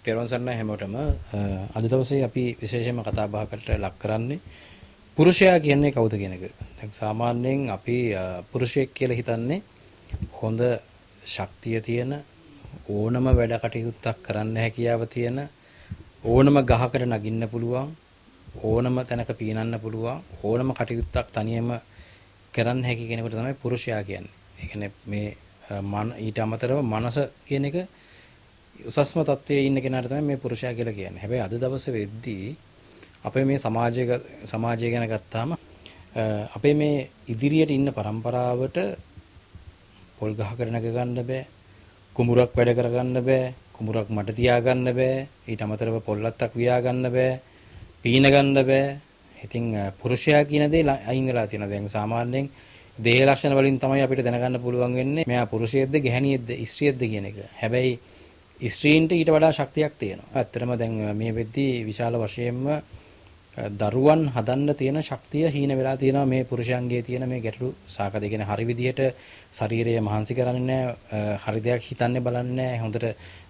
තෙරුවන් සරණයි හැමෝටම. අද දවසේ අපි විශේෂයෙන්ම කතා බහකට ලක් කරන්නේ පුරුෂයා කියන්නේ කවුද කියන එක. දැන් සාමාන්‍යයෙන් අපි පුරුෂයෙක් කියලා හිතන්නේ හොඳ ශක්තිය තියෙන ඕනම වැඩ කටයුත්තක් කරන්න හැකියාව තියෙන ඕනම ගහකට නගින්න පුළුවන් ඕනම තැනක පීනන්න පුළුවන් ඕනම කටයුත්තක් තනියම කරන්න හැකි කෙනෙකුට තමයි පුරුෂයා කියන්නේ. ඒ කියන්නේ මේ ඊට අමතරව මනස කියන එක උසස්ම තත්වයේ ඉන්න කෙනාට තමයි මේ පුරුෂයා කියලා කියන්නේ. හැබැයි අද දවසේ වෙද්දී අපේ මේ සමාජය ගැන ගත්තාම අපේ මේ ඉදිරියට ඉන්න પરම්පරාවට පොල් ගහකට නැග ගන්න බෑ. කුඹුරක් වැඩ කරගන්න බෑ. කුඹුරක් මඩ තියා ගන්න බෑ. ඊට අමතරව පොල්ලත්තක් වියා ගන්න බෑ. පීන ගන්න බෑ. ඉතින් පුරුෂයා කියන දේ අයින් වෙලා තියෙනවා. දැන් සාමාන්‍යයෙන් දේහ ලක්ෂණ වලින් තමයි අපිට දැනගන්න පුළුවන් වෙන්නේ මෙයා පුරුෂයෙක්ද ගැහණියෙක්ද ස්ත්‍රියෙක්ද කියන එක. හැබැයි ස්ත්‍රීන්ට ඊට වඩා ශක්තියක් තියෙනවා. ඇත්තටම දැන් මේ වෙද්දී විශාල වශයෙන්ම දරුවන් හදන්න තියෙන ශක්තිය හීන වෙලා තියෙනවා මේ පුරුෂයන්ගේ තියෙන මේ ගැටලු සාකච්ඡා කියන හරි විදිහට ශරීරය මහන්සි කරන්නේ නැහැ, හරි දෙයක් හිතන්නේ බලන්නේ නැහැ, හොඳට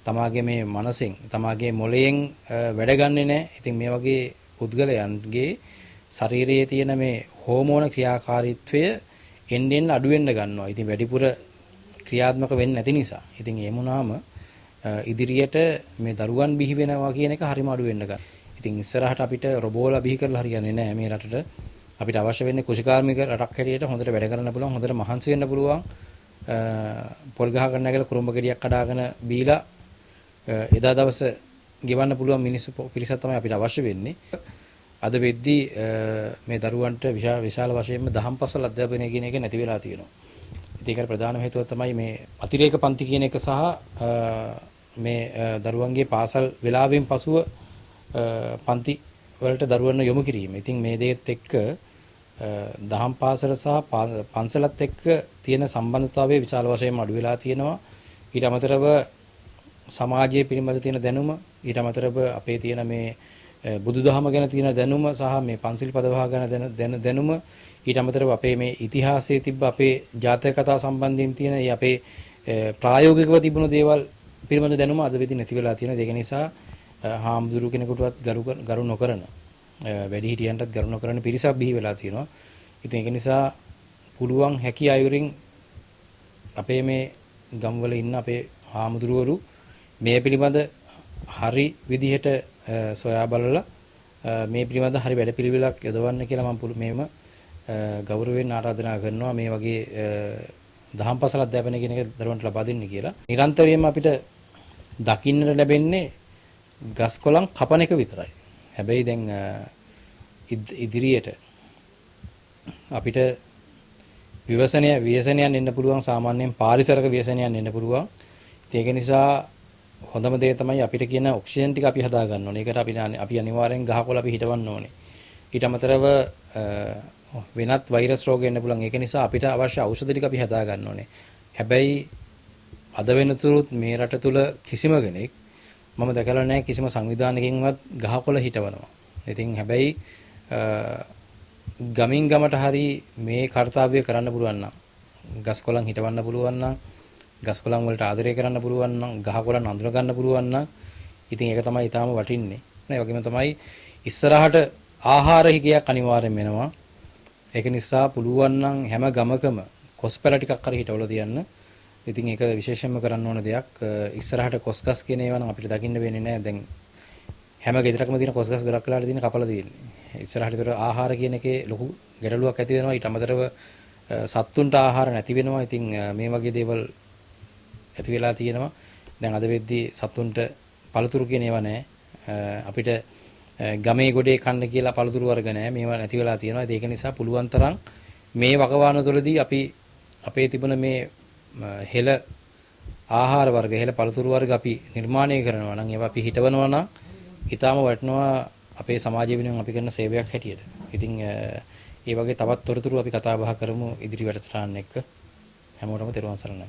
තමාගේ මේ මනසෙන්, තමාගේ මොළයෙන් වැඩ ගන්නෙ නැහැ. ඉතින් මේ වගේ පුද්ගලයන්ගේ ශරීරයේ තියෙන මේ හෝමෝන ක්‍රියාකාරීත්වය එන්නෙන් අඩු වෙන්න ගන්නවා. ඉතින් වැඩිපුර ක්‍රියාත්මක වෙන්නේ නැති නිසා. ඉතින් ඒ වුණාම ඉදිරියට මේ දරුවන් බිහි වෙනවා කියන එක හරිම අඩු වෙන්න ගන්නවා. ඉතින් ඉස්සරහට අපිට රොබෝලා බිහි කරලා හරියන්නේ නැහැ මේ රටට. අපිට අවශ්‍ය වෙන්නේ කුෂිකාර්මික රටක් හැටියට හොඳට වැඩ කරන්න පුළුවන්, හොඳට මහන්සි වෙන්න පුළුවන්. පොල් ගහගෙන නැගලා කුරුම්බ ගෙඩියක් කඩාගෙන බීලා එදා දවස ගෙවන්න පුළුවන් මිනිස්සු පිරිසක් තමයි අපිට අවශ්‍ය වෙන්නේ. අද වෙද්දී මේ දරුවන්ට විශාල වශයෙන්ම දහම් පසල් අධ්‍යාපනය කියන එක නැති වෙලා තියෙනවා. ඉතින් ඒකට ප්‍රධානම හේතුව තමයි මේ අතිරේක පන්ති කියන එක සහ මේ දරුවන්ගේ පාසල් වෙලාවෙන් පසුව පන්ති වලට දරුවන්ව යොමු කිරීම. ඉතින් මේ දේත් එක්ක දහම් පාසල සහ පන්සලත් එක්ක තියෙන සම්බන්ධතාවය විශාල වශයෙන්ම අඩු වෙලා තියෙනවා. ඊට අමතරව සමාජයේ පිළිබඳ තියෙන දැනුම, ඊට අමතරව අපේ තියෙන මේ බුදුදහම ගැන තියෙන දැනුම සහ මේ පන්සිල් පදවහ ගැන දැනුම, ඊට අමතරව අපේ මේ ඉතිහාසයේ තිබ්බ අපේ ජාතක කතා සම්බන්ධයෙන් තියෙන අපේ ප්‍රායෝගිකව තිබුණු දේවල් පිළිබඳ දැනුම අද වෙදි නැති වෙලා තියෙනවා. ඒක නිසා හාමුදුරු කෙනෙකුටවත් ගරු නොකරන, වැඩිහිටියන්ටත් ගරු නොකරන පිරිසක් බිහි වෙලා තියෙනවා. ඉතින් ඒක නිසා පුළුවන් හැකි අයුරින් අපේ මේ ගම්වල ඉන්න අපේ හාමුදුරුවරු මේ පිළිබඳ හරි විදිහට සොයා බලලා මේ පිළිබඳ හරි වැඩපිළිවෙලක් යොදවන්න කියලා මම මේම ගෞරවයෙන් ආරාධනා කරනවා මේ වගේ දහම් පාසල් අධ්‍යාපනය කියන එක දරුවන්ට ලබා දෙන්න කියලා. නිරන්තරයෙන්ම අපිට දකින්නට ලැබෙන්නේ ගස් කොළන් කපන එක විතරයි. හැබැයි දැන් ඉදිරියට අපිට ව්‍යසනයන් එන්න පුළුවන්, සාමාන්‍යයෙන් පාරිසරික ව්‍යසනයන් එන්න පුළුවන්. ඒක නිසා හොඳම දේ තමයි අපිට කියන ඔක්සිජන් ටික අපි හදා ගන්න ඕනේ. ඒකට අපි අනිවාර්යෙන් ගහකොළ අපි හිටවන්න ඕනේ. ඊට අමතරව වෙනත් වෛරස් රෝග එන්න පුළුවන්. ඒක නිසා අපිට අවශ්‍ය ඖෂධ ටික අපි හදා ගන්න ඕනේ. හැබැයි අද වෙනතුරුත් මේ රට තුල කිසිම කෙනෙක් මම දැකලා නැහැ කිසිම සංවිධානයකින්වත් ගහකොළ හිටවනවා. ඉතින් හැබැයි ගමින් ගමට හරි මේ කාර්යය කරන්න පුළුවන් නම්, ගස් කොළන් හිටවන්න පුළුවන් නම්, ගස් කොළන් වලට ආදරය කරන්න පුළුවන් නම්, ගහ කොළන් අඳුර ගන්න පුළුවන් නම්, ඉතින් ඒක තමයි ඊටාම වටින්නේ. ඒ වගේම තමයි ඉස්සරහට ආහාර හිගයක් අනිවාර්යෙන් වෙනවා. ඒක නිසා පුළුවන් නම් හැම ගමකම කොස්පැල ටිකක් හරි හිටවලා තියන්න. ඉතින් ඒක විශේෂයෙන්ම කරන්න ඕන දෙයක්. ඉස්සරහට කොස්ගස් කියන ඒවා නම් අපිට දකින්න වෙන්නේ නැහැ. දැන් හැම ගෙදරකම තියෙන කොස්ගස් ගොඩක් වෙලාට තියෙන කපලා තියෙන්නේ. ඉස්සරහට ඒතර ආහාර කියන එකේ ලොකු ගැටලුවක් ඇති වෙනවා. ඊට අමතරව සත්තුන්ට ආහාර නැති වෙනවා. ඉතින් මේ වගේ දේවල් ඇති වෙලා තියෙනවා. දැන් අද වෙද්දී සත්තුන්ට පළතුරු කියන ඒවා නැහැ. අපිට ගමේ ගොඩේ කන්න කියලා පළතුරු වර්ග නැහැ. මේවා නැති වෙලා තියෙනවා. ඒක නිසා පුළුවන් තරම් මේ වකවානු තුළදී අපි අපේ තිබුණ මේ හෙළ ආහාර වර්ග, හෙළ පළතුරු වර්ග අපි නිර්මාණය කරනවා නම්, ඒවා අපි හිටවනවා නම් ඊටාම වටිනවා අපේ සමාජය වෙනුවෙන් අපි කරන සේවයක් හැටියට. ඉතින් ඒ වගේ තවත් තොරතුරු අපි කතා බහ කරමු ඉදිරි වැඩසටහන් එක්ක. හැමෝටම තෙරුවන් සරණයි.